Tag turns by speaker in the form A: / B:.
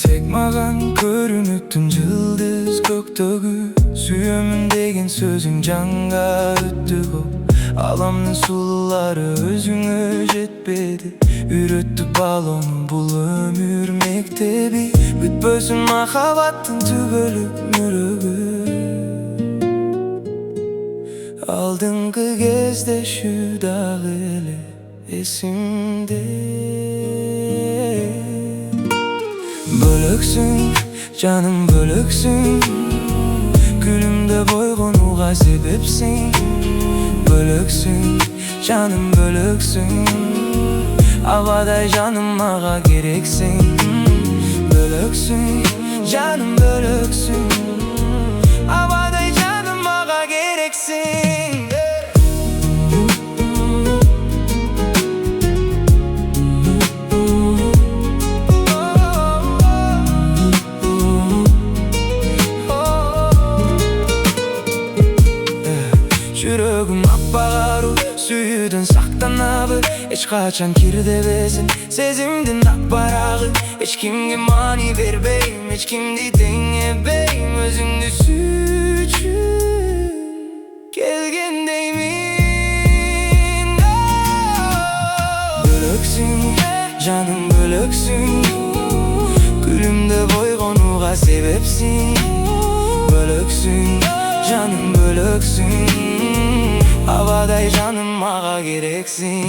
A: Tek mаған көрініктің жылдыз көктөгү Сүйөмүн деген сөзүң жанга өттү көп Аламдын сулуулары өзүңө жетпеди Үйрөттү балону бул өмүр мектеби Бүтпөсүн махабаттын түбөлү мүрөгү Алдыңкы кездешүү дагы эле эсимде Бөлөксүң, жаным бөлөксүң Күлүмдө бойгонууга себепсиң Бөлөксүң, жаным бөлөксүң Абадай жаным мага керексиң Бөлөксүң, жаным бөлөксүң Абадай жаным мага керексиң Жүрөгүм аппагару сүйүүдөн сактанабы Эч качан кирдебесин сезимдин аппарагы Эч кимге маани бербейм, эч кимди теңебейм Өзүңдү сүйчү келгендеймин Бөлөксүң, жаным бөлөксүң Күлүмдө бойгонууга себепсиң Бөлөксүң, жаным бөлөксүң Абадай жаным мага керексиң